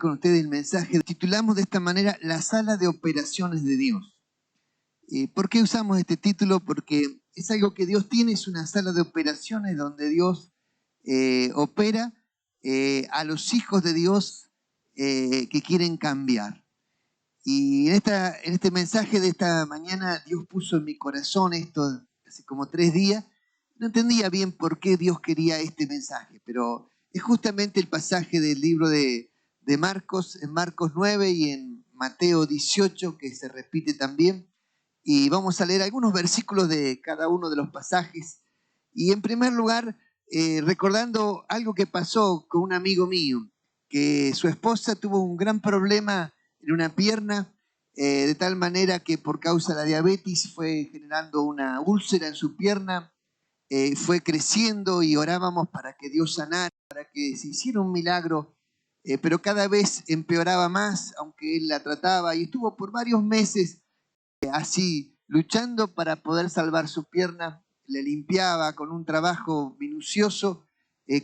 con ustedes el mensaje. Titulamos de esta manera la sala de operaciones de Dios. ¿Por qué usamos este título? Porque es algo que Dios tiene, es una sala de operaciones donde Dios opera a los hijos de Dios que quieren cambiar. Y en este mensaje de esta mañana Dios puso en mi corazón esto hace como 3 días. No entendía bien por qué Dios quería este mensaje, pero es justamente el pasaje del libro de Marcos, en Marcos 9 y en Mateo 18, que se repite también. Y vamos a leer algunos versículos de cada uno de los pasajes. Y en primer lugar, recordando algo que pasó con un amigo mío, que su esposa tuvo un gran problema en una pierna, de tal manera que por causa de la diabetes fue generando una úlcera en su pierna, fue creciendo y orábamos para que Dios sanara, para que se hiciera un milagro, pero cada vez empeoraba más, aunque él la trataba, y estuvo por varios meses así, luchando para poder salvar su pierna. Le limpiaba con un trabajo minucioso,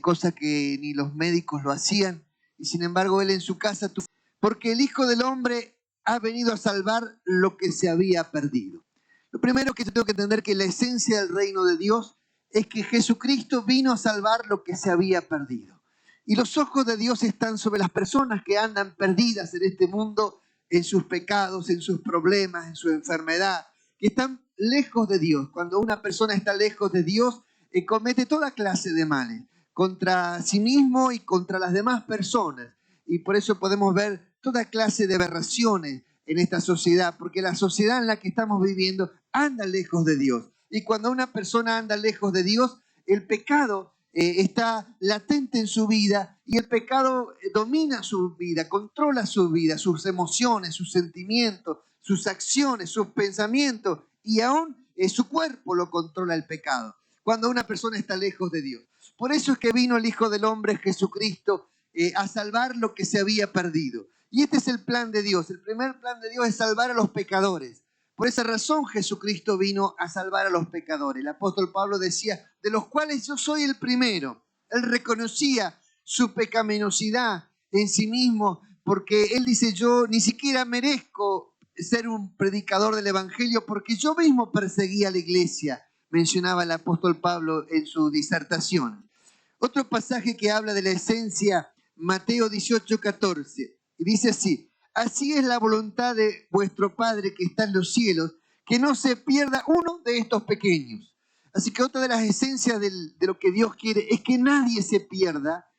cosa que ni los médicos lo hacían, y sin embargo él en su casa tuvo, porque el Hijo del Hombre ha venido a salvar lo que se había perdido. Lo primero que yo tengo que entender que la esencia del reino de Dios es que Jesucristo vino a salvar lo que se había perdido. Y los ojos de Dios están sobre las personas que andan perdidas en este mundo, en sus pecados, en sus problemas, en su enfermedad, que están lejos de Dios. Cuando una persona está lejos de Dios, comete toda clase de males contra sí mismo y contra las demás personas. Y por eso podemos ver toda clase de aberraciones en esta sociedad, porque la sociedad en la que estamos viviendo anda lejos de Dios. Y cuando una persona anda lejos de Dios, el pecado está latente en su vida y el pecado domina su vida, controla su vida, sus emociones, sus sentimientos, sus acciones, sus pensamientos y aún su cuerpo lo controla el pecado cuando una persona está lejos de Dios. Por eso es que vino el Hijo del Hombre, Jesucristo, a salvar lo que se había perdido. Y este es el plan de Dios. El primer plan de Dios es salvar a los pecadores. Por esa razón Jesucristo vino a salvar a los pecadores. El apóstol Pablo decía, de los cuales yo soy el primero. Él reconocía su pecaminosidad en sí mismo, porque él dice, yo ni siquiera merezco ser un predicador del evangelio, porque yo mismo perseguía a la iglesia, mencionaba el apóstol Pablo en su disertación. Otro pasaje que habla de la esencia, Mateo 18:14, y dice así, así es la voluntad de vuestro Padre que está en los cielos, que no se pierda uno de estos pequeños. Así que otra de las esencias de lo que Dios quiere es que nadie se pierda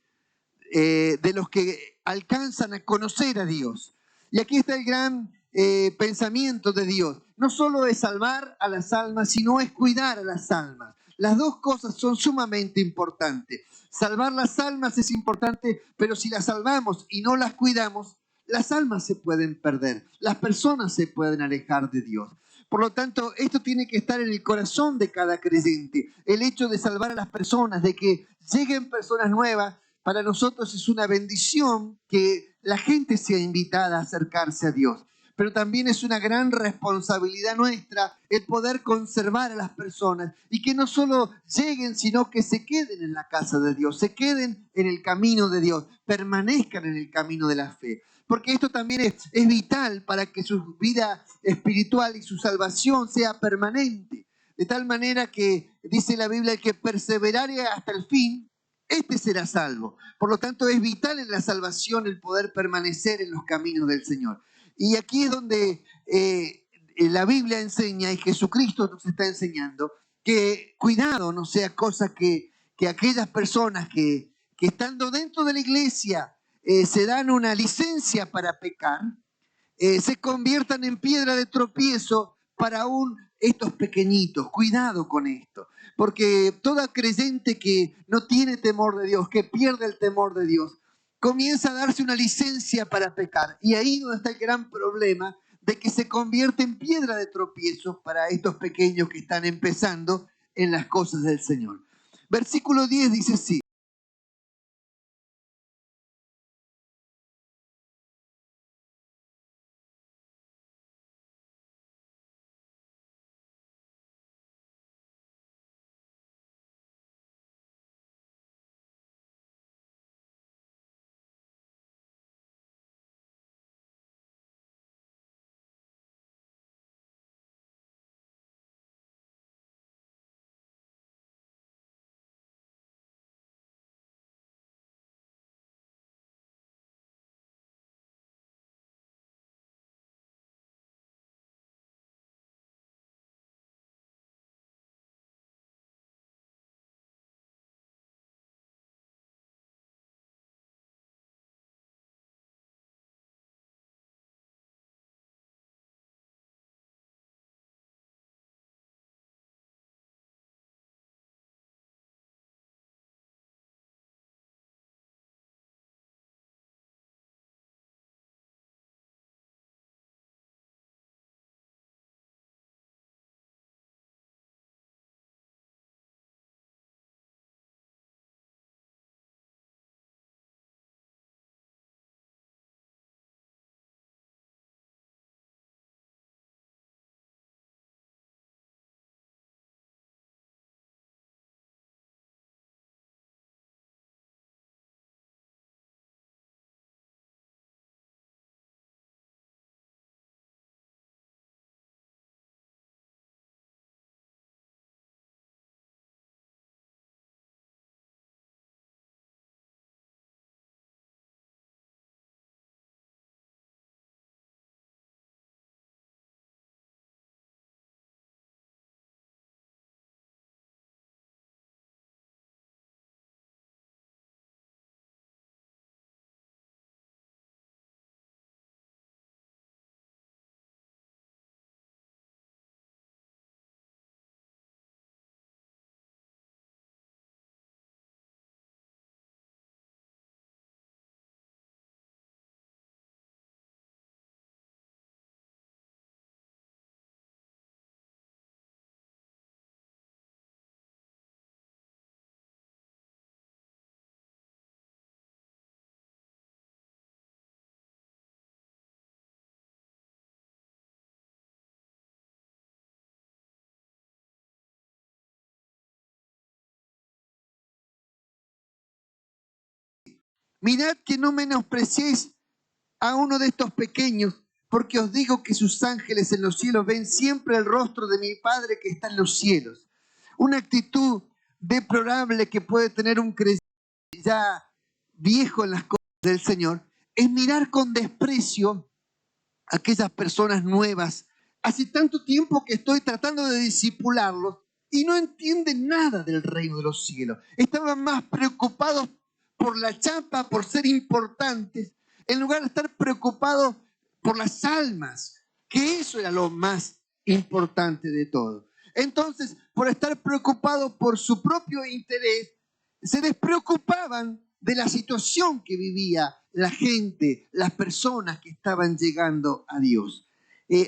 de los que alcanzan a conocer a Dios. Y aquí está el gran pensamiento de Dios. No solo es salvar a las almas, sino es cuidar a las almas. Las dos cosas son sumamente importantes. Salvar las almas es importante, pero si las salvamos y no las cuidamos, las almas se pueden perder, las personas se pueden alejar de Dios. Por lo tanto, esto tiene que estar en el corazón de cada creyente. El hecho de salvar a las personas, de que lleguen personas nuevas, para nosotros es una bendición que la gente sea invitada a acercarse a Dios. Pero también es una gran responsabilidad nuestra el poder conservar a las personas y que no solo lleguen, sino que se queden en la casa de Dios, se queden en el camino de Dios, permanezcan en el camino de la fe. Porque esto también es vital para que su vida espiritual y su salvación sea permanente. De tal manera que dice la Biblia, el que perseverare hasta el fin, este será salvo. Por lo tanto, es vital en la salvación el poder permanecer en los caminos del Señor. Y aquí es donde la Biblia enseña y Jesucristo nos está enseñando que cuidado no sea cosa que aquellas personas que estando dentro de la iglesia se dan una licencia para pecar, se conviertan en piedra de tropiezo para aún estos pequeñitos. Cuidado con esto, porque toda creyente que no tiene temor de Dios, que pierde el temor de Dios, comienza a darse una licencia para pecar. Y ahí donde está el gran problema de que se convierte en piedra de tropiezo para estos pequeños que están empezando en las cosas del Señor. Versículo 10 dice así. Mirad que no menospreciéis a uno de estos pequeños, porque os digo que sus ángeles en los cielos ven siempre el rostro de mi Padre que está en los cielos. Una actitud deplorable que puede tener un creyente ya viejo en las cosas del Señor es mirar con desprecio a aquellas personas nuevas. Hace tanto tiempo que estoy tratando de discipularlos y no entienden nada del reino de los cielos. Estaban más preocupados por la chapa, por ser importantes, en lugar de estar preocupados por las almas, que eso era lo más importante de todo. Entonces, por estar preocupados por su propio interés, se despreocupaban de la situación que vivía la gente, las personas que estaban llegando a Dios.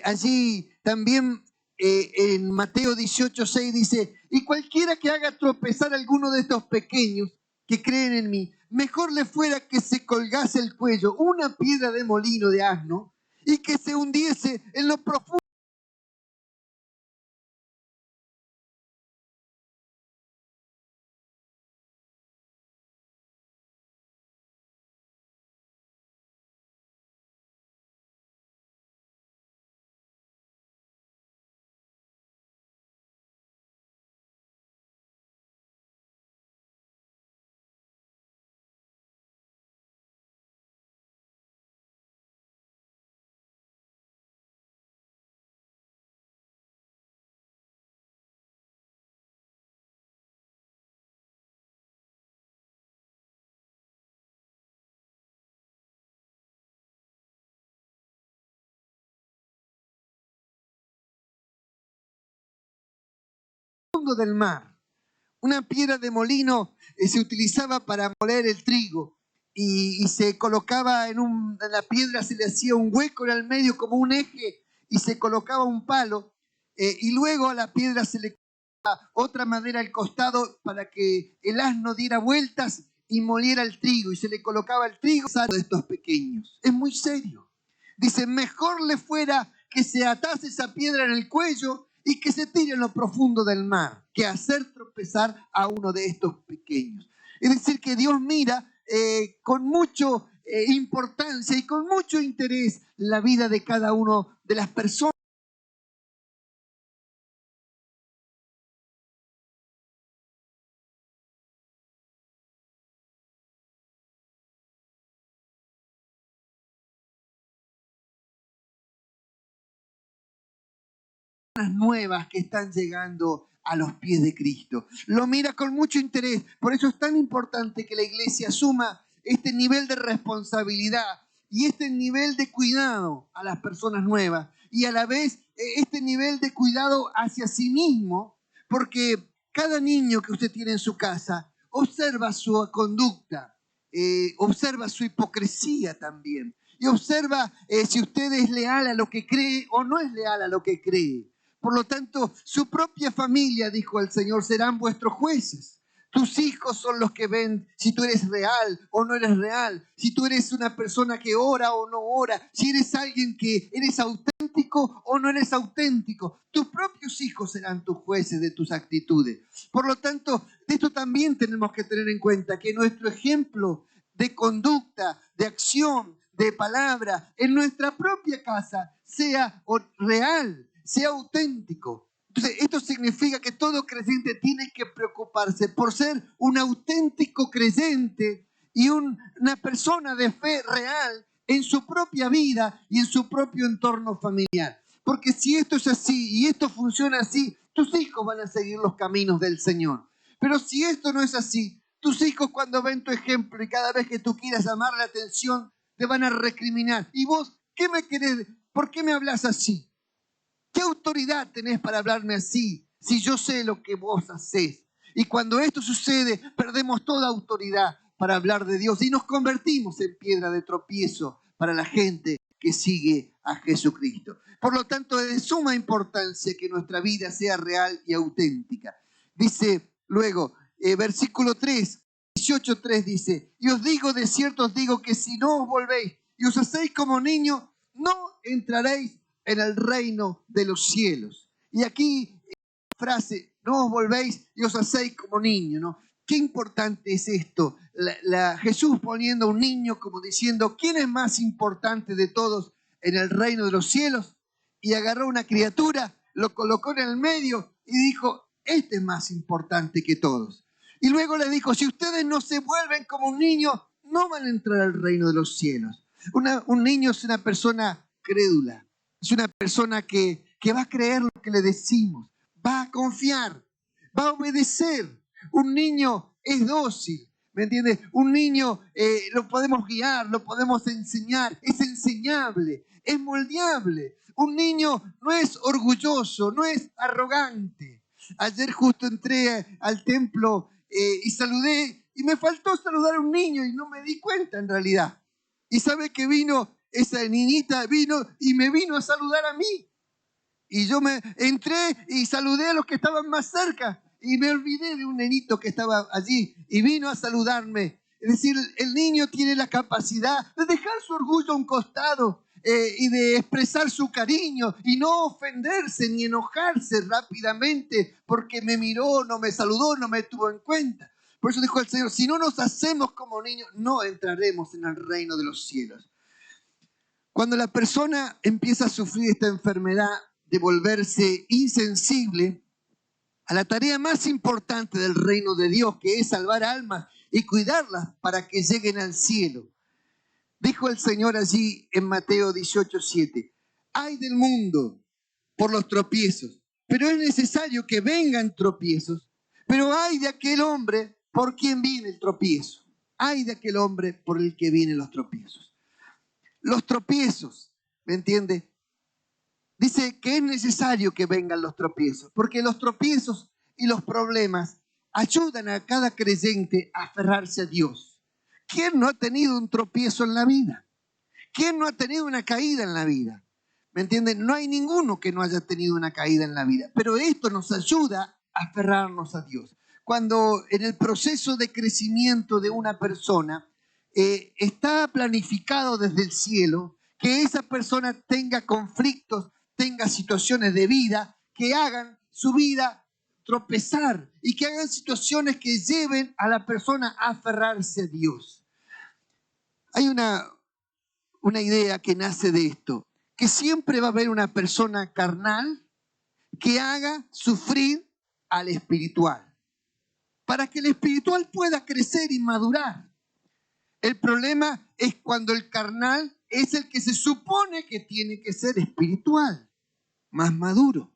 Allí también en Mateo 18:6 dice, y cualquiera que haga tropezar a alguno de estos pequeños que creen en mí, mejor le fuera que se colgase el cuello una piedra de molino de asno y que se hundiese en lo profundo del mar. Una piedra de molino se utilizaba para moler el trigo y se colocaba en la piedra, se le hacía un hueco en el medio como un eje y se colocaba un palo y luego a la piedra se le colocaba otra madera al costado para que el asno diera vueltas y moliera el trigo y se le colocaba el trigo de estos pequeños. Es muy serio. Dice, mejor le fuera que se atase esa piedra en el cuello y que se tire en lo profundo del mar, que hacer tropezar a uno de estos pequeños. Es decir, que Dios mira con mucha importancia y con mucho interés la vida de cada uno de las personas nuevas que están llegando a los pies de Cristo. Lo mira con mucho interés. Por eso es tan importante que la iglesia asuma este nivel de responsabilidad y este nivel de cuidado a las personas nuevas y a la vez este nivel de cuidado hacia sí mismo, porque cada niño que usted tiene en su casa observa su conducta, observa su hipocresía también y observa si usted es leal a lo que cree o no es leal a lo que cree. Por lo tanto, su propia familia, dijo el Señor, serán vuestros jueces. Tus hijos son los que ven si tú eres real o no eres real, si tú eres una persona que ora o no ora, si eres alguien que eres auténtico o no eres auténtico. Tus propios hijos serán tus jueces de tus actitudes. Por lo tanto, de esto también tenemos que tener en cuenta que nuestro ejemplo de conducta, de acción, de palabra en nuestra propia casa sea real, sea auténtico. Entonces, esto significa que todo creyente tiene que preocuparse por ser un auténtico creyente y una persona de fe real en su propia vida y en su propio entorno familiar. Porque si esto es así y esto funciona así, tus hijos van a seguir los caminos del Señor. Pero si esto no es así, tus hijos cuando ven tu ejemplo y cada vez que tú quieras llamar la atención, te van a recriminar. ¿Y vos qué me querés? ¿Por qué me hablas así? ¿Qué autoridad tenés para hablarme así si yo sé lo que vos hacés? Y cuando esto sucede, perdemos toda autoridad para hablar de Dios y nos convertimos en piedra de tropiezo para la gente que sigue a Jesucristo. Por lo tanto, es de suma importancia que nuestra vida sea real y auténtica. Dice luego, versículo 3, 18:3 dice, y os digo, de cierto os digo que si no os volvéis y os hacéis como niños, no entraréis en el reino de los cielos. Y aquí frase, no os volvéis y os hacéis como niños, ¿no? qué importante es esto. Jesús poniendo a un niño como diciendo, ¿quién es más importante de todos en el reino de los cielos? Y agarró una criatura, lo colocó en el medio y dijo, este es más importante que todos. Y luego le dijo, si ustedes no se vuelven como un niño, no van a entrar al reino de los cielos. Un niño es una persona crédula, es una persona que va a creer lo que le decimos, va a confiar, va a obedecer. Un niño es dócil, ¿me entiendes? Un niño lo podemos guiar, lo podemos enseñar, es enseñable, es moldeable. Un niño no es orgulloso, no es arrogante. Ayer justo entré al templo y saludé, y me faltó saludar a un niño y no me di cuenta en realidad. Y sabe que vino, esa niñita vino y me vino a saludar a mí. Y yo me entré y saludé a los que estaban más cerca y me olvidé de un nenito que estaba allí y vino a saludarme. Es decir, el niño tiene la capacidad de dejar su orgullo a un costado y de expresar su cariño y no ofenderse ni enojarse rápidamente porque me miró, no me saludó, no me tuvo en cuenta. Por eso dijo el Señor, si no nos hacemos como niños, no entraremos en el reino de los cielos. Cuando la persona empieza a sufrir esta enfermedad de volverse insensible a la tarea más importante del reino de Dios, que es salvar almas y cuidarlas para que lleguen al cielo. Dijo el Señor allí en Mateo 18:7, ay del mundo por los tropiezos, pero es necesario que vengan tropiezos, pero ay de aquel hombre por quien viene el tropiezo, ay de aquel hombre por el que vienen los tropiezos. Los tropiezos, ¿me entiende? Dice que es necesario que vengan los tropiezos, porque los tropiezos y los problemas ayudan a cada creyente a aferrarse a Dios. ¿Quién no ha tenido un tropiezo en la vida? ¿Quién no ha tenido una caída en la vida? ¿Me entienden? No hay ninguno que no haya tenido una caída en la vida, pero esto nos ayuda a aferrarnos a Dios. Cuando en el proceso de crecimiento de una persona está planificado desde el cielo que esa persona tenga conflictos, tenga situaciones de vida que hagan su vida tropezar y que hagan situaciones que lleven a la persona a aferrarse a Dios. Hay una idea que nace de esto, que siempre va a haber una persona carnal que haga sufrir al espiritual, para que el espiritual pueda crecer y madurar. El problema es cuando el carnal es el que se supone que tiene que ser espiritual, más maduro.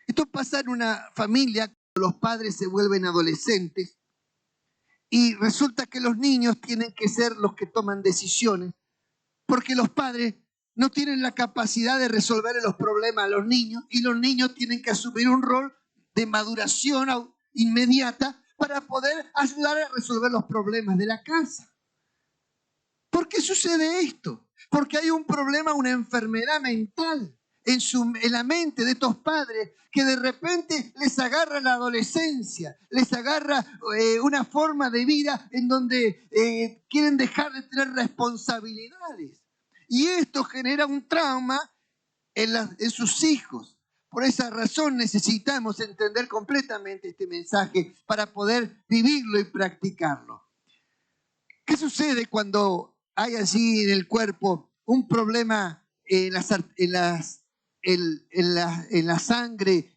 Esto pasa en una familia cuando los padres se vuelven adolescentes y resulta que los niños tienen que ser los que toman decisiones porque los padres no tienen la capacidad de resolver los problemas a los niños y los niños tienen que asumir un rol de maduración inmediata para poder ayudar a resolver los problemas de la casa. ¿Por qué sucede esto? Porque hay un problema, una enfermedad mental en la mente de estos padres que de repente les agarra la adolescencia, les agarra una forma de vida en donde quieren dejar de tener responsabilidades. Y esto genera un trauma en sus hijos. Por esa razón necesitamos entender completamente este mensaje para poder vivirlo y practicarlo. ¿Qué sucede cuando hay allí en el cuerpo un problema en la sangre,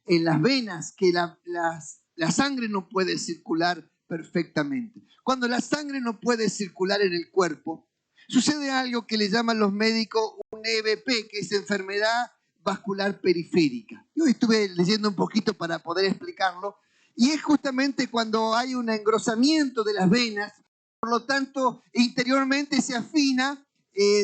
en las venas, que la sangre no puede circular perfectamente? Cuando la sangre no puede circular en el cuerpo, sucede algo que le llaman los médicos un EVP, que es enfermedad vascular periférica. Yo estuve leyendo un poquito para poder explicarlo, y es justamente cuando hay un engrosamiento de las venas. Por lo tanto, interiormente se afina,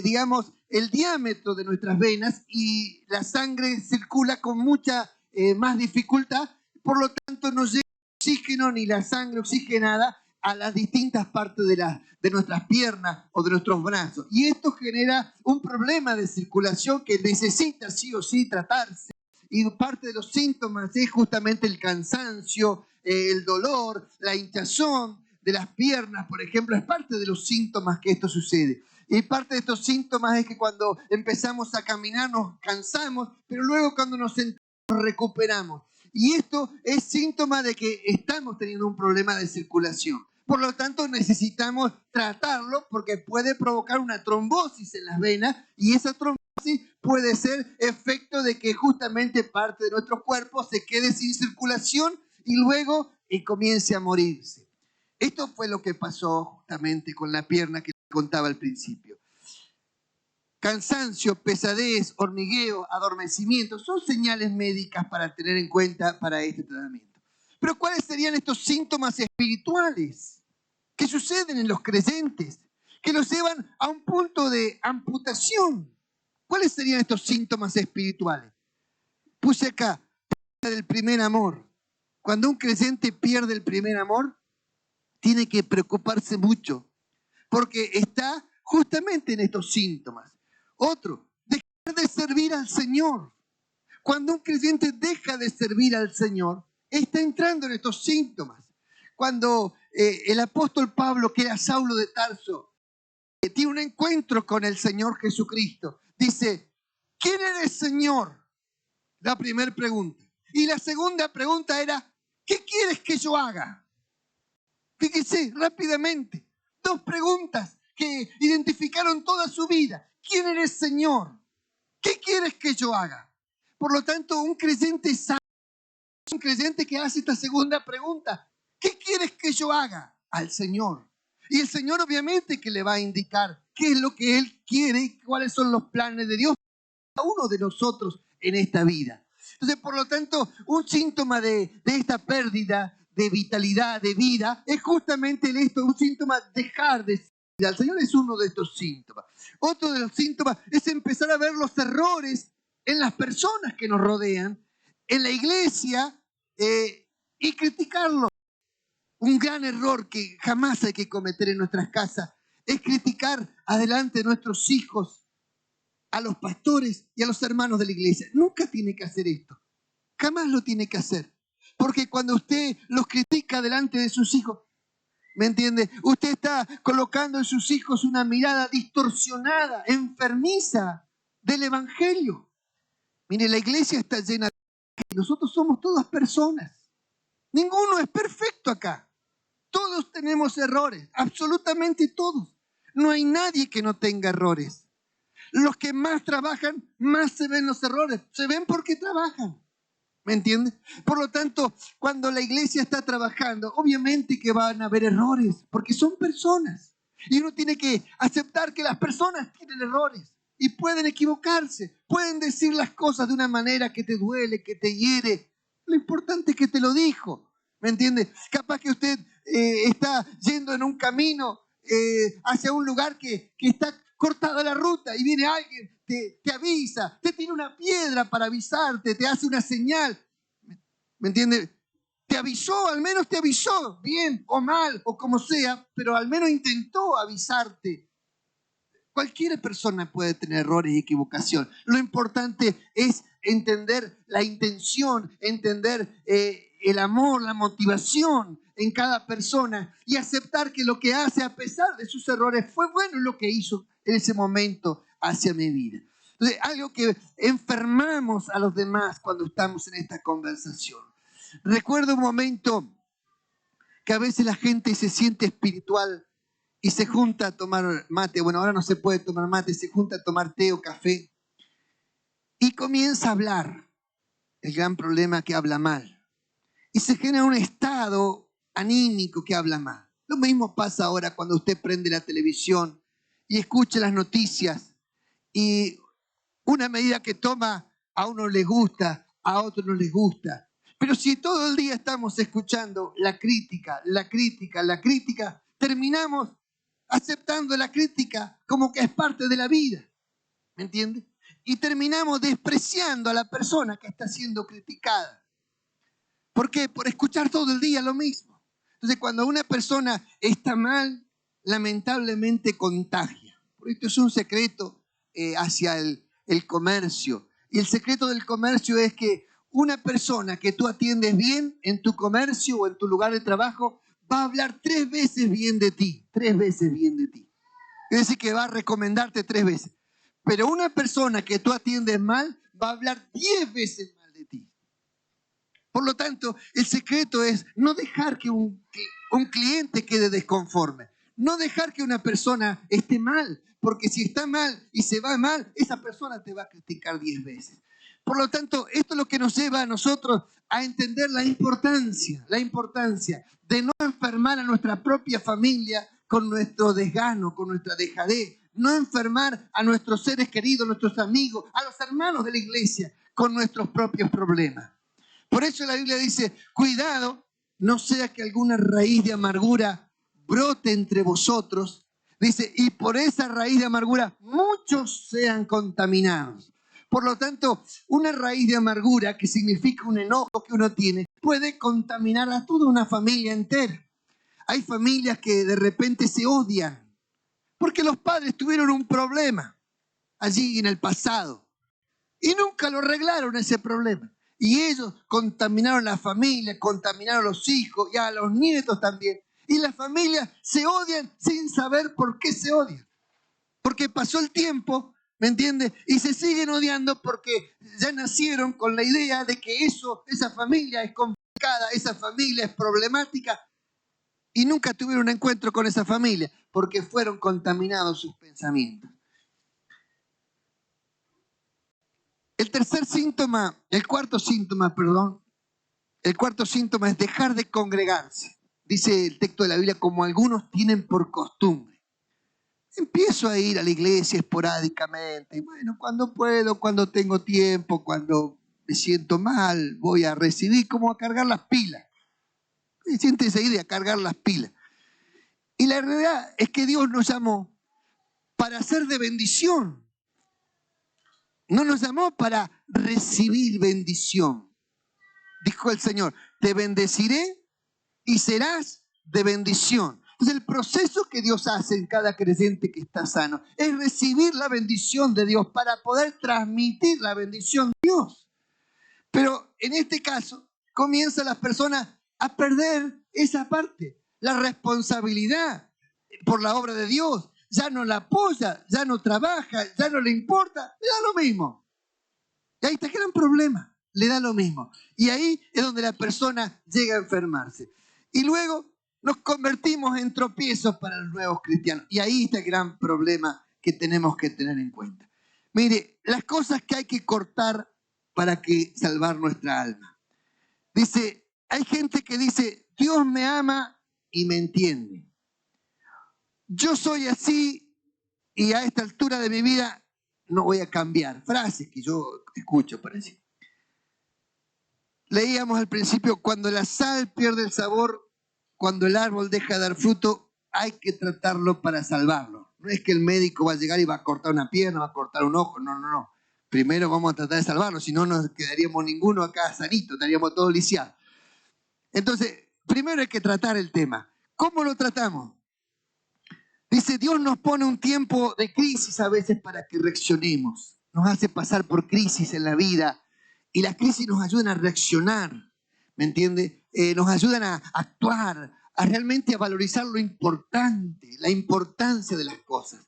digamos, el diámetro de nuestras venas y la sangre circula con mucha más dificultad. Por lo tanto, no llega oxígeno ni la sangre oxigenada a las distintas partes de nuestras piernas o de nuestros brazos. Y esto genera un problema de circulación que necesita sí o sí tratarse. Y parte de los síntomas es justamente el cansancio, el dolor, la hinchazón de las piernas, por ejemplo, es parte de los síntomas que esto sucede. Y parte de estos síntomas es que cuando empezamos a caminar nos cansamos, pero luego cuando nos sentamos recuperamos. Y esto es síntoma de que estamos teniendo un problema de circulación. Por lo tanto, necesitamos tratarlo porque puede provocar una trombosis en las venas y esa trombosis puede ser efecto de que justamente parte de nuestro cuerpo se quede sin circulación y luego comience a morirse. Esto fue lo que pasó justamente con la pierna que contaba al principio. Cansancio, pesadez, hormigueo, adormecimiento son señales médicas para tener en cuenta para este tratamiento. Pero ¿cuáles serían estos síntomas espirituales que suceden en los creyentes, que los llevan a un punto de amputación? ¿Cuáles serían estos síntomas espirituales? Puse acá, pérdida del primer amor. Cuando un creyente pierde el primer amor, tiene que preocuparse mucho, porque está justamente en estos síntomas. Otro, dejar de servir al Señor. Cuando un creyente deja de servir al Señor, está entrando en estos síntomas. Cuando el apóstol Pablo, que era Saulo de Tarso, tiene un encuentro con el Señor Jesucristo, dice, ¿quién eres, Señor? La primera pregunta. Y la segunda pregunta era, ¿qué quieres que yo haga? Fíjese, rápidamente, dos preguntas que identificaron toda su vida. ¿Quién eres, Señor? ¿Qué quieres que yo haga? Por lo tanto, un creyente sabe, un creyente que hace esta segunda pregunta. ¿Qué quieres que yo haga? Al Señor. Y el Señor obviamente que le va a indicar qué es lo que Él quiere y cuáles son los planes de Dios para cada uno de nosotros en esta vida. Entonces, por lo tanto, un síntoma de esta pérdida de vitalidad, de vida, es justamente esto, un síntoma dejar de servir al Señor, es uno de estos síntomas. Otro de los síntomas es empezar a ver los errores en las personas que nos rodean, en la iglesia, y criticarlo. Un gran error que jamás hay que cometer en nuestras casas es criticar adelante de nuestros hijos, a los pastores y a los hermanos de la iglesia. Nunca tiene que hacer esto. Jamás lo tiene que hacer. Porque cuando usted los critica delante de sus hijos, ¿me entiende? Usted está colocando en sus hijos una mirada distorsionada, enfermiza del evangelio. Mire, la iglesia está llena de... Nosotros somos todas personas. Ninguno es perfecto acá. Todos tenemos errores, absolutamente todos. No hay nadie que no tenga errores. Los que más trabajan, más se ven los errores. Se ven porque trabajan. ¿Me entiendes? Por lo tanto, cuando la iglesia está trabajando, obviamente que van a haber errores, porque son personas. Y uno tiene que aceptar que las personas tienen errores y pueden equivocarse, pueden decir las cosas de una manera que te duele, que te hiere. Lo importante es que te lo dijo, ¿me entiendes? Capaz que usted está yendo en un camino hacia un lugar que está cortada la ruta y viene alguien, te avisa, te tira una piedra para avisarte, te hace una señal, ¿me entiendes? Te avisó, al menos te avisó, bien o mal o como sea, pero al menos intentó avisarte. Cualquier persona puede tener errores y equivocación. Lo importante es entender la intención, entender el amor, la motivación en cada persona y aceptar que lo que hace a pesar de sus errores fue bueno lo que hizo en ese momento hacia mi vida. Entonces, algo que enfermamos a los demás cuando estamos en esta conversación. Recuerdo un momento que a veces la gente se siente espiritual y se junta a tomar mate. Bueno, ahora no se puede tomar mate, se junta a tomar té o café y comienza a hablar. El gran problema es que habla mal. Y se genera un estado anímico que habla mal. Lo mismo pasa ahora cuando usted prende la televisión y escucha las noticias y una medida que toma a uno le gusta, a otro no les gusta. Pero si todo el día estamos escuchando la crítica, la crítica, la crítica, terminamos aceptando la crítica como que es parte de la vida, ¿me entiende? Y terminamos despreciando a la persona que está siendo criticada. ¿Por qué? Por escuchar todo el día lo mismo. Entonces, cuando una persona está mal, lamentablemente contagia. Por esto es un secreto hacia el comercio. Y el secreto del comercio es que una persona que tú atiendes bien en tu comercio o en tu lugar de trabajo va a hablar 3 veces bien de ti, 3 veces bien de ti. Es decir, que va a recomendarte 3 veces. Pero una persona que tú atiendes mal va a hablar 10 veces mal de ti. Por lo tanto, el secreto es no dejar que un cliente quede desconforme. No dejar que una persona esté mal, porque si está mal y se va mal, esa persona te va a criticar 10 veces. Por lo tanto, esto es lo que nos lleva a nosotros a entender la importancia de no enfermar a nuestra propia familia con nuestro desgano, con nuestra dejadez. No enfermar a nuestros seres queridos, nuestros amigos, a los hermanos de la iglesia con nuestros propios problemas. Por eso la Biblia dice, cuidado, no sea que alguna raíz de amargura brote entre vosotros. Dice, y por esa raíz de amargura muchos sean contaminados. Por lo tanto, una raíz de amargura, que significa un enojo que uno tiene, puede contaminar a toda una familia entera. Hay familias que de repente se odian porque los padres tuvieron un problema allí en el pasado y nunca lo arreglaron ese problema. Y ellos contaminaron la familia, contaminaron a los hijos y a los nietos también. Y las familias se odian sin saber por qué se odian. Porque pasó el tiempo, ¿me entiendes? Y se siguen odiando porque ya nacieron con la idea de que esa familia es complicada, esa familia es problemática. Y nunca tuvieron un encuentro con esa familia porque fueron contaminados sus pensamientos. El cuarto síntoma es dejar de congregarse. Dice el texto de la Biblia, como algunos tienen por costumbre. Empiezo a ir a la iglesia esporádicamente. Bueno, cuando puedo, cuando tengo tiempo, cuando me siento mal, voy a recibir, como a cargar las pilas. Me siento esa idea, cargar las pilas. Y la realidad es que Dios nos llamó para ser de bendición. No nos llamó para recibir bendición. Dijo el Señor, te bendeciré y serás de bendición. Entonces el proceso que Dios hace en cada creyente que está sano es recibir la bendición de Dios para poder transmitir la bendición de Dios. Pero en este caso comienzan las personas a perder esa parte, la responsabilidad por la obra de Dios. Ya no la apoya, ya no trabaja, ya no le importa, le da lo mismo. Y ahí está el gran problema, le da lo mismo. Y ahí es donde la persona llega a enfermarse. Y luego nos convertimos en tropiezos para los nuevos cristianos. Y ahí está el gran problema que tenemos que tener en cuenta. Mire, las cosas que hay que cortar para salvar nuestra alma. Dice, hay gente que dice, Dios me ama y me entiende. Yo soy así y a esta altura de mi vida no voy a cambiar. Frases que yo escucho por así. Leíamos al principio, cuando la sal pierde el sabor, cuando el árbol deja de dar fruto, hay que tratarlo para salvarlo. No es que el médico va a llegar y va a cortar una pierna, va a cortar un ojo, no. Primero vamos a tratar de salvarlo, si no nos quedaríamos ninguno acá sanito, estaríamos todos lisiados. Entonces, primero hay que tratar el tema. ¿Cómo lo tratamos? Dice, Dios nos pone un tiempo de crisis a veces para que reaccionemos. Nos hace pasar por crisis en la vida y las crisis nos ayudan a reaccionar, ¿me entiende? Nos ayudan a actuar, a realmente a valorizar lo importante, la importancia de las cosas.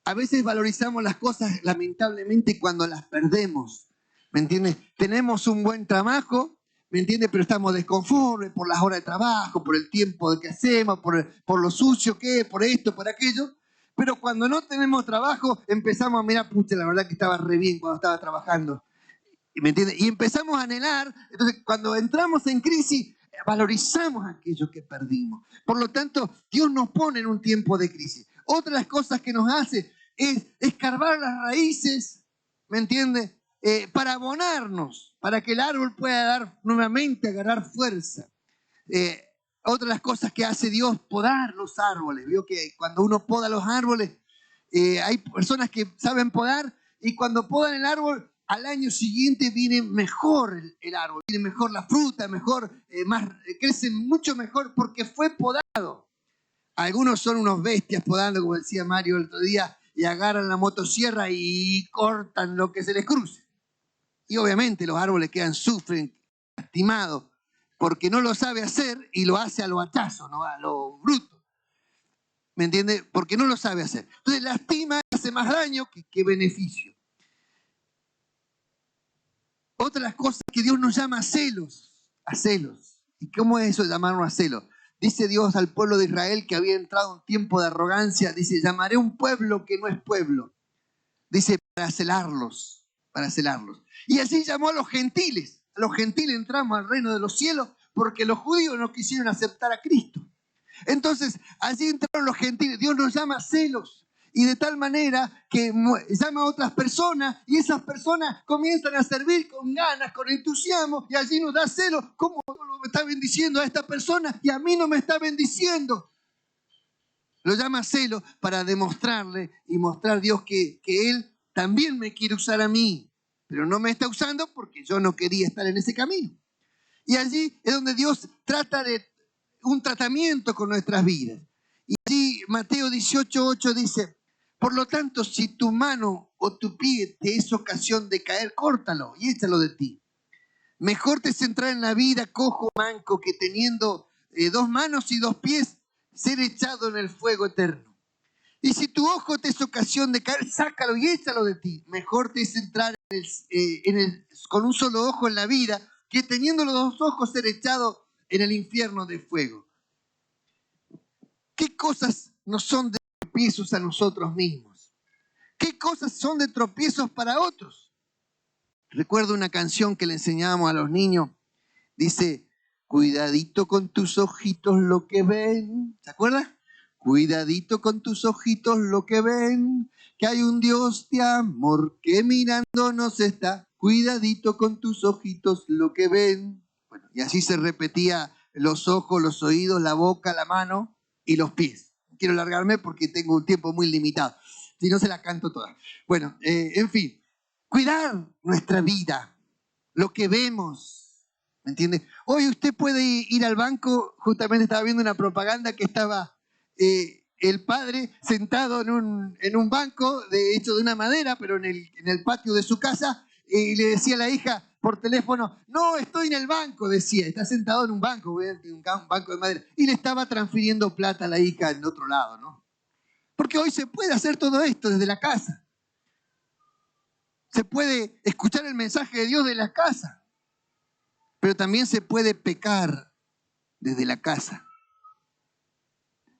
A veces valorizamos las cosas lamentablemente cuando las perdemos, ¿me entiendes? Tenemos un buen trabajo, ¿me entiendes? Pero estamos desconformes por las horas de trabajo, por el tiempo que hacemos, por lo sucio que es, por esto, por aquello. Pero cuando no tenemos trabajo, empezamos a mirar, pucha, la verdad que estaba re bien cuando estaba trabajando. ¿Me entiendes? Y empezamos a anhelar. Entonces, cuando entramos en crisis, valorizamos aquello que perdimos. Por lo tanto, Dios nos pone en un tiempo de crisis. Otra de las cosas que nos hace es escarbar las raíces, ¿me entiendes? Para abonarnos, para que el árbol pueda dar nuevamente, agarrar fuerza. Otra de las cosas que hace Dios, podar los árboles. Vio que cuando uno poda los árboles, hay personas que saben podar y cuando podan el árbol, al año siguiente viene mejor el árbol, viene mejor la fruta, crece mucho mejor porque fue podado. Algunos son unos bestias podando, como decía Mario el otro día, y agarran la motosierra y cortan lo que se les cruce. Y obviamente los árboles sufren, lastimados, porque no lo sabe hacer y lo hace a lo hachazo, ¿no? A lo bruto. ¿Me entiende? Porque no lo sabe hacer. Entonces lastima, hace más daño que beneficio. Otra de las cosas que Dios nos llama celos. a celos. ¿Y cómo es eso de llamarnos a celos? Dice Dios al pueblo de Israel que había entrado un tiempo de arrogancia. Dice, llamaré un pueblo que no es pueblo. Dice, para celarlos, para celarlos. Y así llamó a los gentiles. A los gentiles entramos al reino de los cielos porque los judíos no quisieron aceptar a Cristo. Entonces, allí entraron los gentiles. Dios nos llama celos. Y de tal manera que llama a otras personas y esas personas comienzan a servir con ganas, con entusiasmo, y allí nos da celos. ¿Cómo me está bendiciendo a esta persona y a mí no me está bendiciendo? Lo llama celo para demostrarle y mostrar a Dios que Él también me quiere usar a mí, pero no me está usando porque yo no quería estar en ese camino. Y allí es donde Dios trata de un tratamiento con nuestras vidas. Y allí Mateo 18:8 dice, por lo tanto, si tu mano o tu pie te es ocasión de caer, córtalo y échalo de ti. Mejor te es entrar en la vida cojo manco que teniendo 2 manos y 2 pies, ser echado en el fuego eterno. Y si tu ojo te es ocasión de caer, sácalo y échalo de ti. Mejor te es entrar con un solo ojo en la vida que teniendo los 2 ojos ser echado en el infierno de fuego. ¿Qué cosas nos son de tropiezos a nosotros mismos? ¿Qué cosas son de tropiezos para otros? Recuerdo una canción que le enseñábamos a los niños. Dice, cuidadito con tus ojitos lo que ven. ¿Se acuerda? Cuidadito con tus ojitos lo que ven, que hay un Dios de amor que mirándonos está. Cuidadito con tus ojitos lo que ven. Bueno, y así se repetía los ojos, los oídos, la boca, la mano y los pies. Quiero largarme porque tengo un tiempo muy limitado. Si no, se la canto toda. Bueno, en fin, cuidar nuestra vida, lo que vemos. ¿Me entiende? Hoy usted puede ir al banco, justamente estaba viendo una propaganda que estaba el padre sentado en un banco hecho de una madera, pero en el patio de su casa, y le decía a la hija por teléfono, no, estoy en el banco, decía, está sentado en un banco, un banco de madera, y le estaba transfiriendo plata a la hija en otro lado, ¿no? Porque hoy se puede hacer todo esto desde la casa. Se puede escuchar el mensaje de Dios de la casa. Pero también se puede pecar desde la casa.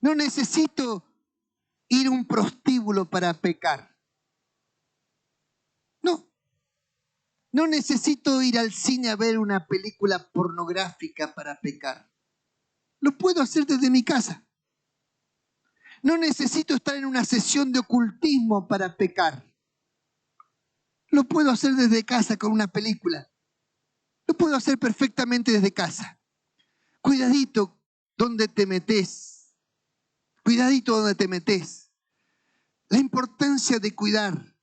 No necesito ir a un prostíbulo para pecar. No. No necesito ir al cine a ver una película pornográfica para pecar. Lo puedo hacer desde mi casa. No necesito estar en una sesión de ocultismo para pecar. Lo puedo hacer desde casa con una película. Lo puedo hacer perfectamente desde casa. Cuidadito donde te metes. Cuidadito donde te metes. La importancia de cuidar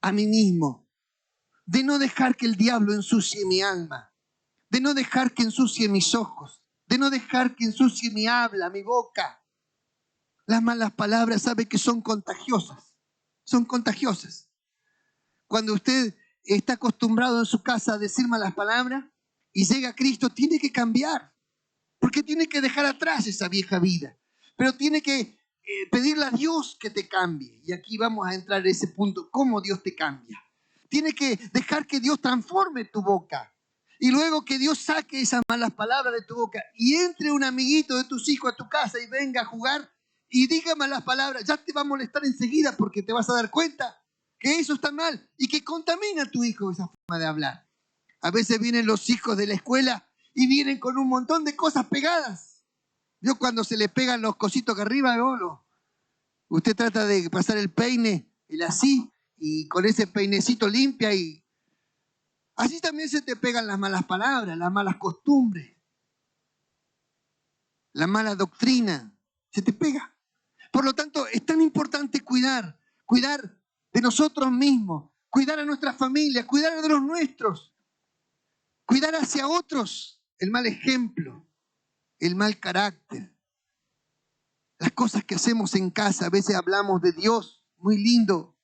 a mí mismo, de no dejar que el diablo ensucie mi alma, de no dejar que ensucie mis ojos, de no dejar que ensucie mi habla, mi boca. Las malas palabras sabe que son contagiosas, son contagiosas. Cuando usted está acostumbrado en su casa a decir malas palabras y llega a Cristo, tiene que cambiar, porque tiene que dejar atrás esa vieja vida, pero tiene que pedirle a Dios que te cambie. Y aquí vamos a entrar en ese punto, cómo Dios te cambia. Tienes que dejar que Dios transforme tu boca. Y luego que Dios saque esas malas palabras de tu boca y entre un amiguito de tus hijos a tu casa y venga a jugar y diga malas palabras, ya te va a molestar enseguida porque te vas a dar cuenta que eso está mal y que contamina a tu hijo esa forma de hablar. A veces vienen los hijos de la escuela y vienen con un montón de cosas pegadas. Yo cuando se le pegan los cositos que arriba, usted trata de pasar el peine, el así, y con ese peinecito limpia y así también se te pegan las malas palabras, las malas costumbres, la mala doctrina, se te pega. Por lo tanto, es tan importante cuidar de nosotros mismos, cuidar a nuestra familia, cuidar de los nuestros, cuidar hacia otros el mal ejemplo, el mal carácter. Las cosas que hacemos en casa, a veces hablamos de Dios, muy lindo,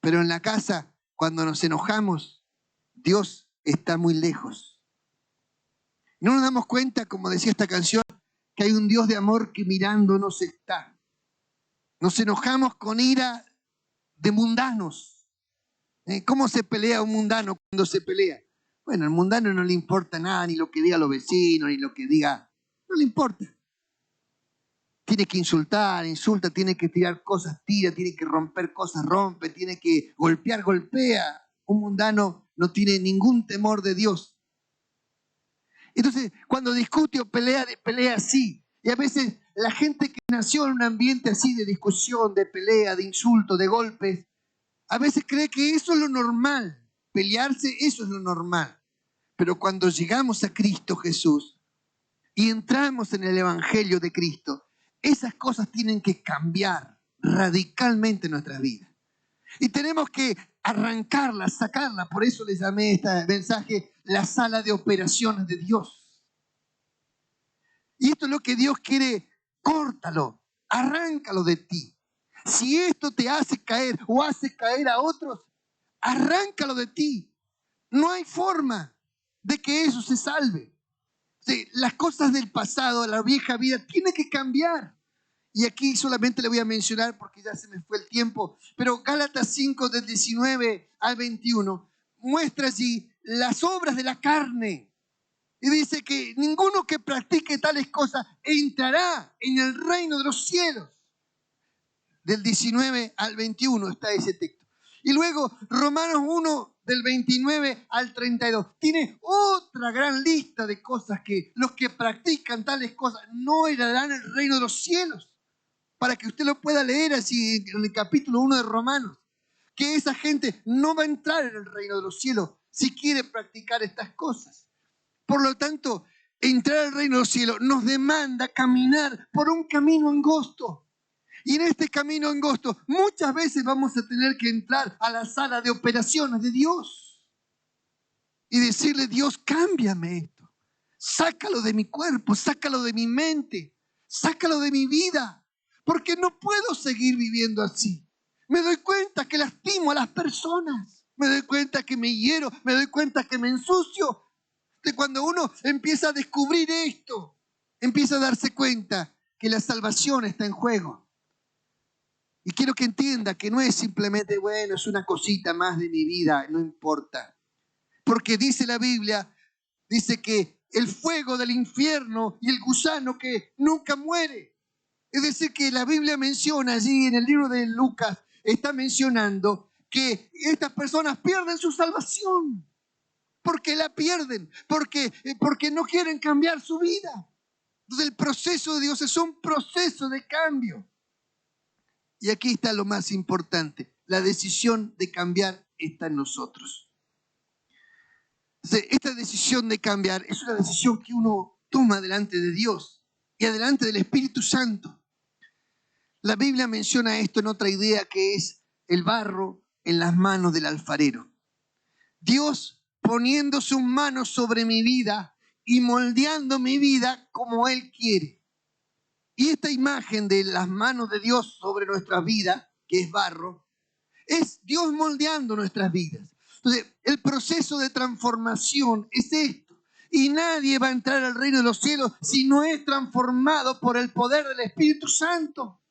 pero en la casa, cuando nos enojamos, Dios está muy lejos. No nos damos cuenta, como decía esta canción, que hay un Dios de amor que mirándonos está. Nos enojamos con ira de mundanos. ¿Cómo se pelea un mundano cuando se pelea? Bueno, al mundano no le importa nada, ni lo que digan los vecinos, ni lo que diga, no le importa. Tiene que insultar, insulta, tiene que tirar cosas, tira, tiene que romper cosas, rompe, tiene que golpear, golpea. Un mundano no tiene ningún temor de Dios. Entonces, cuando discute o pelea, pelea así. Y a veces la gente que nació en un ambiente así de discusión, de pelea, de insulto, de golpes, a veces cree que eso es lo normal. Pelearse, eso es lo normal. Pero cuando llegamos a Cristo Jesús y entramos en el Evangelio de Cristo, esas cosas tienen que cambiar radicalmente en nuestras vidas. Y tenemos que arrancarlas, sacarlas. Por eso les llamé este mensaje la sala de operaciones de Dios. Y esto es lo que Dios quiere. Córtalo, arráncalo de ti. Si esto te hace caer o hace caer a otros, arráncalo de ti. No hay forma de que eso se salve. Sí, las cosas del pasado, la vieja vida, tiene que cambiar. Y aquí solamente le voy a mencionar porque ya se me fue el tiempo, pero Gálatas 5 del 19 al 21 muestra allí las obras de la carne. Y dice que ninguno que practique tales cosas entrará en el reino de los cielos. Del 19 al 21 está ese texto. Y luego Romanos 1 del 29 al 32. Tiene otra gran lista de cosas que los que practican tales cosas no heredarán el reino de los cielos. Para que usted lo pueda leer así en el capítulo 1 de Romanos. Que esa gente no va a entrar en el reino de los cielos si quiere practicar estas cosas. Por lo tanto, entrar al reino de los cielos nos demanda caminar por un camino angosto. Y en este camino angosto muchas veces vamos a tener que entrar a la sala de operaciones de Dios y decirle: Dios, cámbiame esto, sácalo de mi cuerpo, sácalo de mi mente, sácalo de mi vida, porque no puedo seguir viviendo así. Me doy cuenta que lastimo a las personas, me doy cuenta que me hiero, me doy cuenta que me ensucio. De cuando uno empieza a descubrir esto, empieza a darse cuenta que la salvación está en juego. Y quiero que entienda que no es simplemente, bueno, es una cosita más de mi vida, no importa. Porque dice la Biblia, dice que el fuego del infierno y el gusano que nunca muere. Es decir, que la Biblia menciona allí en el libro de Lucas, está mencionando que estas personas pierden su salvación. Porque la pierden, porque no quieren cambiar su vida. Entonces el proceso de Dios es un proceso de cambio. Y aquí está lo más importante, la decisión de cambiar está en nosotros. Entonces, esta decisión de cambiar es una decisión que uno toma delante de Dios y delante del Espíritu Santo. La Biblia menciona esto en otra idea que es el barro en las manos del alfarero. Dios poniendo sus manos sobre mi vida y moldeando mi vida como Él quiere. Y esta imagen de las manos de Dios sobre nuestra vida, que es barro, es Dios moldeando nuestras vidas. Entonces, el proceso de transformación es esto. Y nadie va a entrar al reino de los cielos si no es transformado por el poder del Espíritu Santo.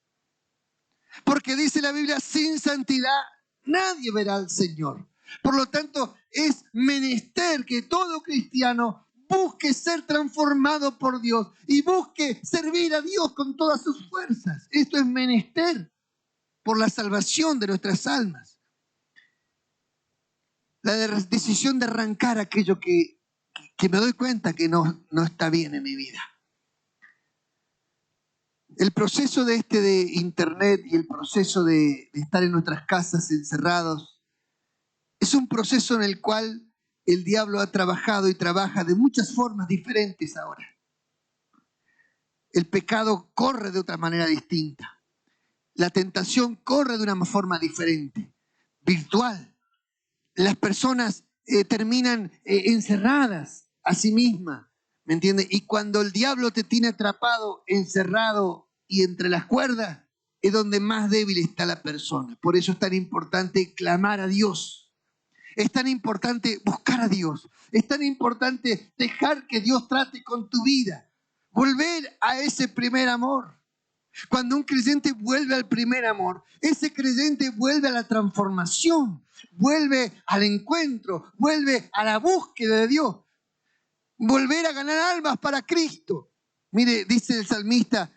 Porque dice la Biblia, sin santidad nadie verá al Señor. Por lo tanto, es menester que todo cristiano busque ser transformado por Dios y busque servir a Dios con todas sus fuerzas. Esto es menester por la salvación de nuestras almas. La decisión de arrancar aquello que me doy cuenta que no está bien en mi vida. El proceso de internet y el proceso de estar en nuestras casas encerrados es un proceso en el cual el diablo ha trabajado y trabaja de muchas formas diferentes ahora. El pecado corre de otra manera distinta. La tentación corre de una forma diferente, virtual. Las personas terminan encerradas a sí mismas, ¿me entiendes? Y cuando el diablo te tiene atrapado, encerrado y entre las cuerdas, es donde más débil está la persona. Por eso es tan importante clamar a Dios. Es tan importante buscar a Dios. Es tan importante dejar que Dios trate con tu vida. Volver a ese primer amor. Cuando un creyente vuelve al primer amor, ese creyente vuelve a la transformación, vuelve al encuentro, vuelve a la búsqueda de Dios, volver a ganar almas para Cristo. Mire, dice el salmista,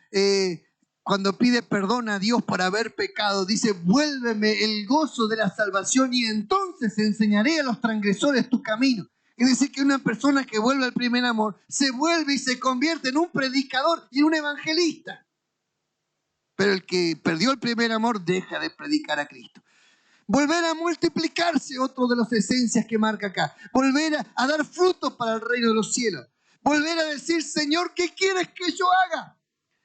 cuando pide perdón a Dios por haber pecado, dice, vuélveme el gozo de la salvación y entonces enseñaré a los transgresores tu camino. Es decir, que una persona que vuelve al primer amor se vuelve y se convierte en un predicador y en un evangelista. Pero el que perdió el primer amor deja de predicar a Cristo. Volver a multiplicarse, otro de las esencias que marca acá. Volver a dar frutos para el reino de los cielos. Volver a decir, Señor, ¿qué quieres que yo haga?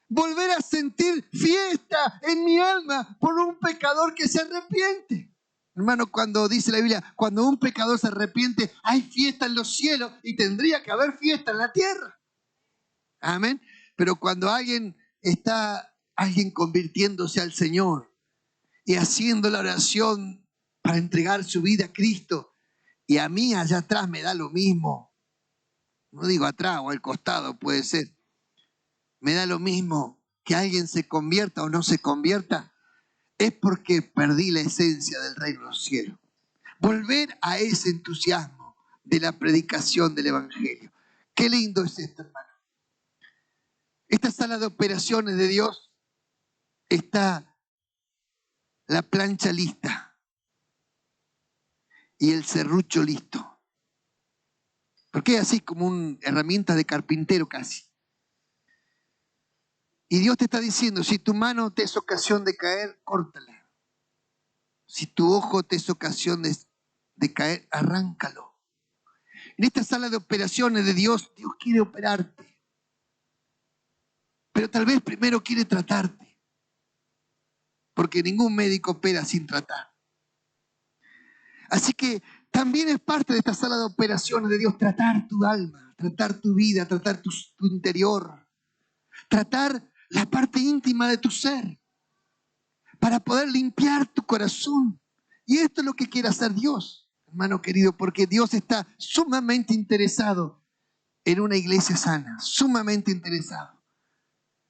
Volver a sentir fiesta en mi alma por un pecador que se arrepiente. Hermano, cuando dice la Biblia, cuando un pecador se arrepiente, hay fiesta en los cielos y tendría que haber fiesta en la tierra. Amén. Pero cuando alguien convirtiéndose al Señor y haciendo la oración para entregar su vida a Cristo, y a mí allá atrás me da lo mismo, no digo atrás o al costado, puede ser, me da lo mismo que alguien se convierta o no se convierta, es porque perdí la esencia del reino de los cielos. Volver a ese entusiasmo de la predicación del evangelio. Qué lindo es esto, hermano. Esta sala de operaciones de Dios está la plancha lista y el serrucho listo. Porque es así como una herramienta de carpintero casi. Y Dios te está diciendo, si tu mano te es ocasión de caer, córtala. Si tu ojo te es ocasión de caer, arráncalo. En esta sala de operaciones de Dios, Dios quiere operarte. Pero tal vez primero quiere tratarte. Porque ningún médico opera sin tratar. Así que también es parte de esta sala de operaciones de Dios tratar tu alma, tratar tu vida, tratar tu interior, tratar la parte íntima de tu ser para poder limpiar tu corazón. Y esto es lo que quiere hacer Dios, hermano querido, porque Dios está sumamente interesado en una iglesia sana, sumamente interesado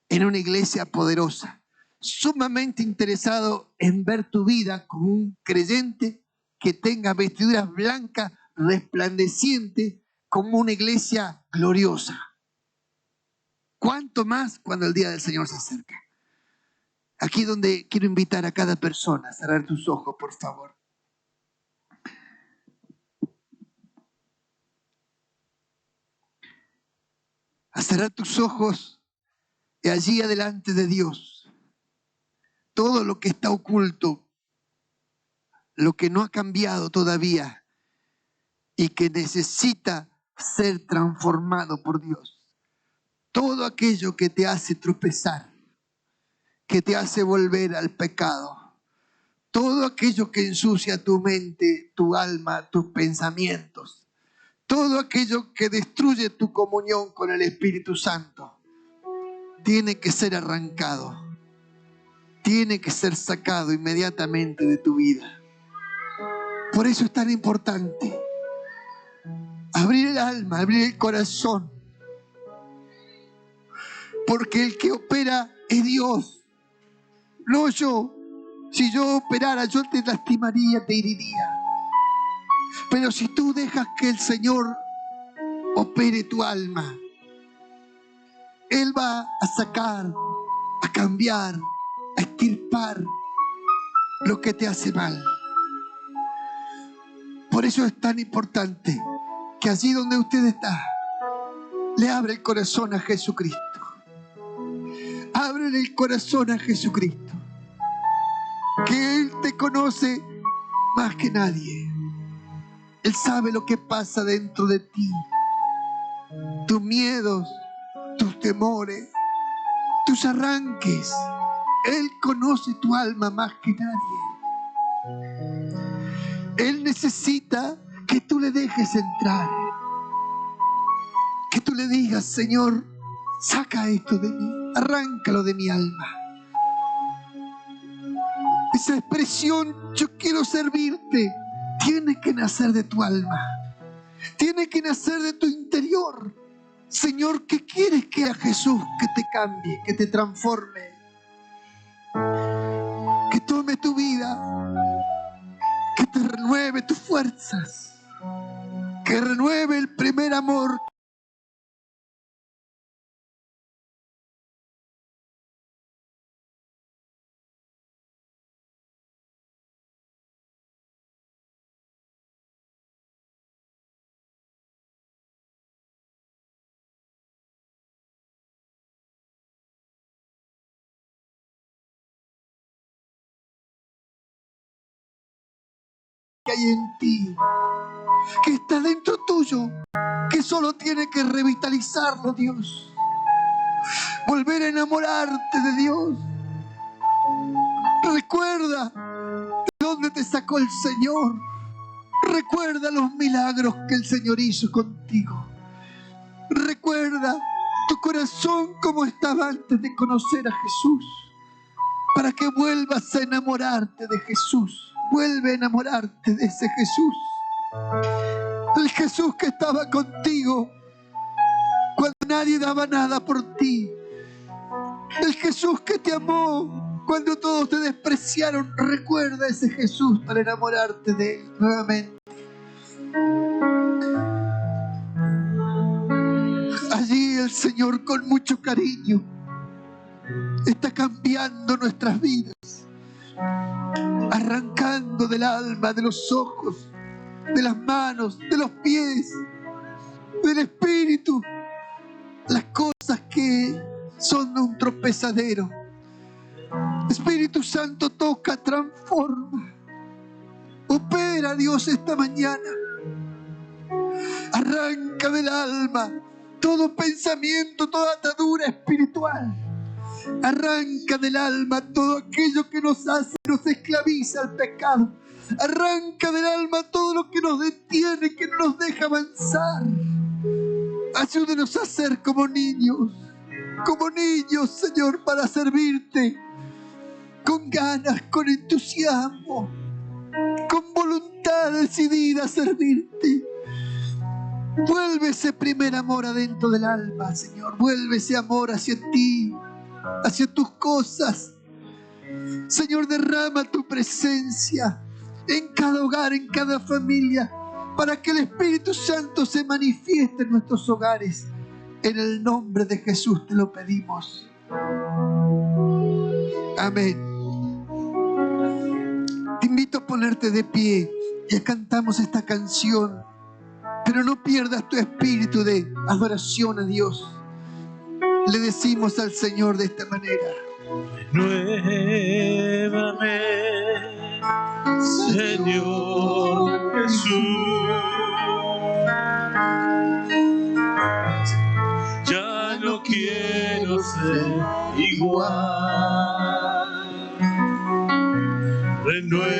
en una iglesia poderosa, sumamente interesado en ver tu vida como un creyente que tenga vestiduras blancas, resplandecientes, como una iglesia gloriosa. ¿Cuánto más cuando el día del Señor se acerca? Aquí es donde quiero invitar a cada persona a cerrar tus ojos, por favor. A cerrar tus ojos y allí adelante de Dios, todo lo que está oculto, lo que no ha cambiado todavía y que necesita ser transformado por Dios. Todo aquello que te hace tropezar, que te hace volver al pecado, todo aquello que ensucia tu mente, tu alma, tus pensamientos, todo aquello que destruye tu comunión con el Espíritu Santo, tiene que ser arrancado, tiene que ser sacado inmediatamente de tu vida. Por eso es tan importante abrir el alma, abrir el corazón, porque el que opera es Dios, no yo. Si yo operara, yo te lastimaría, te heriría. Pero si tú dejas que el Señor opere tu alma, Él va a sacar, a cambiar, a extirpar lo que te hace mal. Por eso es tan importante que allí donde usted está, le abre el corazón a Jesucristo. Ábrele el corazón a Jesucristo. Que Él te conoce más que nadie. Él sabe lo que pasa dentro de ti. Tus miedos, tus temores, tus arranques. Él conoce tu alma más que nadie. Él necesita que tú le dejes entrar. Que tú le digas, Señor, saca esto de mí, arráncalo de mi alma. Esa expresión, yo quiero servirte, tiene que nacer de tu alma. Tiene que nacer de tu interior. Señor, ¿qué quieres que haga Jesús? Que te cambie, que te transforme. tome tu vida, que te renueve tus fuerzas, que renueve el primer amor que hay en ti, que está dentro tuyo, que solo tiene que revitalizarlo, Dios. Volver a enamorarte de Dios. Recuerda de dónde te sacó el Señor. Recuerda los milagros que el Señor hizo contigo. Recuerda tu corazón como estaba antes de conocer a Jesús, para que vuelvas a enamorarte de Jesús. Vuelve a enamorarte de ese Jesús. El Jesús que estaba contigo cuando nadie daba nada por ti. El Jesús que te amó cuando todos te despreciaron. Recuerda ese Jesús para enamorarte de Él nuevamente. Allí el Señor con mucho cariño está cambiando nuestras vidas, arrancando del alma, de los ojos, de las manos, de los pies, del espíritu, las cosas que son un tropezadero. Espíritu Santo, toca, transforma, opera, Dios, esta mañana. Arranca del alma todo pensamiento, toda atadura espiritual. Arranca del alma todo aquello que nos hace, nos esclaviza al pecado. Arranca del alma todo lo que nos detiene, que no nos deja avanzar. Ayúdenos a ser como niños, Señor, para servirte con ganas, con entusiasmo, con voluntad decidida a servirte. Vuelve ese primer amor adentro del alma, Señor. Vuelve ese amor hacia ti, hacia tus cosas. Señor, derrama tu presencia en cada hogar, en cada familia, para que el Espíritu Santo se manifieste en nuestros hogares. En el nombre de Jesús te lo pedimos. Amén. Te invito a ponerte de pie. Ya cantamos esta canción, pero no pierdas tu espíritu de adoración a Dios. Le decimos al Señor de esta manera: Renuévame, Señor Jesús. Ya no quiero ser igual. Renuévame,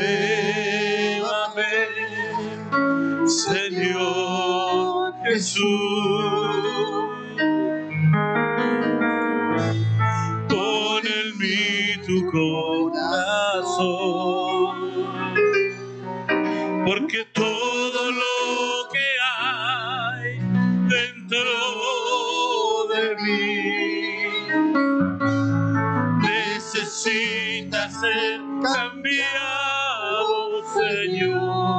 Señor Jesús. Pon en mí tu corazón, porque todo lo que hay dentro de mí necesita ser cambiado, Señor.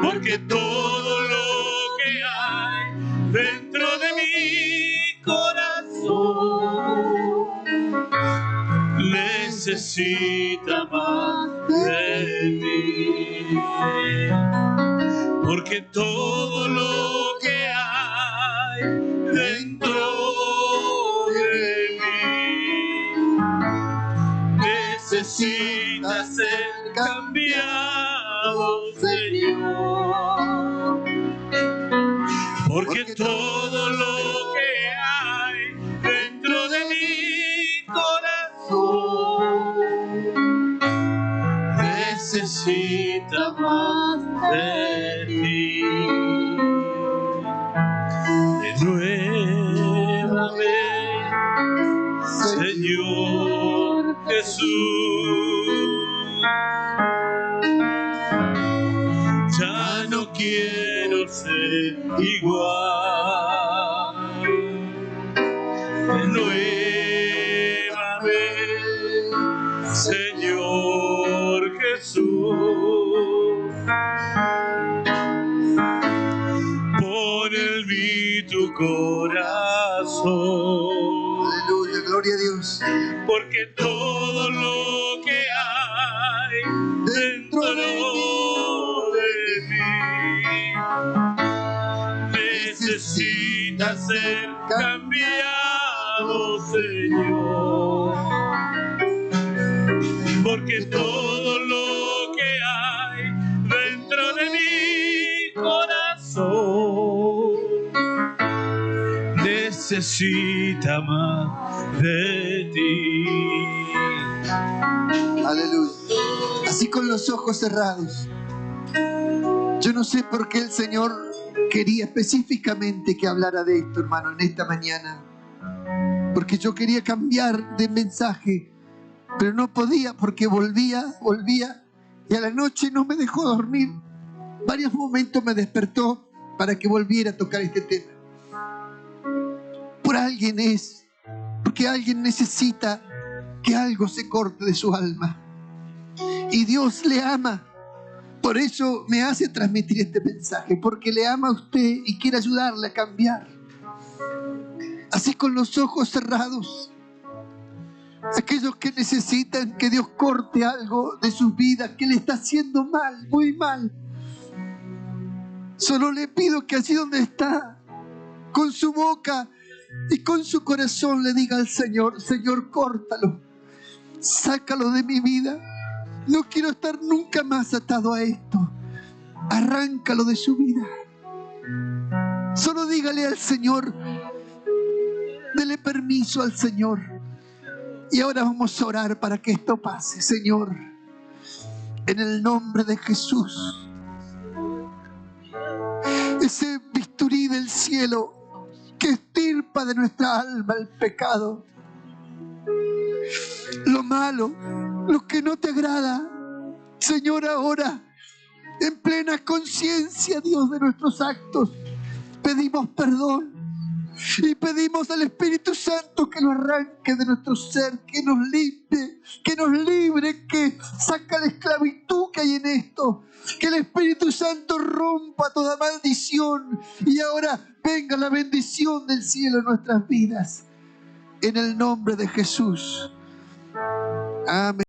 Porque todo lo que hay dentro de mi corazón necesita más de mí. Porque todo lo que hay dentro de mí necesita ser cambiado, Señor. Porque todo lo que hay dentro de mi corazón necesita más de ti. Renuévame, Señor Jesús. Ya no quiero ser igual. Renuévame, Señor Jesús. Pon en mí tu corazón. Aleluya, gloria a Dios. Porque todo lo que hay dentro de mí necesita ser cambiado, Señor. Porque todo lo que hay dentro de mi corazón necesita más de ti. Aleluya. Así con los ojos cerrados. Yo no sé por qué el Señor quería específicamente que hablara de esto, hermano, en esta mañana. Porque yo quería cambiar de mensaje, pero no podía porque volvía, y a la noche no me dejó dormir. Varios momentos me despertó para que volviera a tocar este tema. Por alguien es, porque alguien necesita que algo se corte de su alma. Y Dios le ama. Por eso me hace transmitir este mensaje, porque le ama a usted y quiere ayudarle a cambiar. Así con los ojos cerrados. Aquellos que necesitan que Dios corte algo de sus vidas, que le está haciendo mal, muy mal. Solo le pido que allí donde está, con su boca y con su corazón, le diga al Señor: Señor, córtalo, sácalo de mi vida. No quiero estar nunca más atado a esto. Arráncalo de su vida. Solo dígale al Señor, dele permiso al Señor. Y ahora vamos a orar para que esto pase, Señor. En el nombre de Jesús. Ese bisturí del cielo que estirpa de nuestra alma el pecado, lo malo, lo que no te agrada. Señor, ahora, en plena conciencia, Dios, de nuestros actos, pedimos perdón y pedimos al Espíritu Santo que lo arranque de nuestro ser, que nos limpie, que nos libre, que saca la esclavitud que hay en esto, que el Espíritu Santo rompa toda maldición y ahora venga la bendición del cielo en nuestras vidas. En el nombre de Jesús. Amén.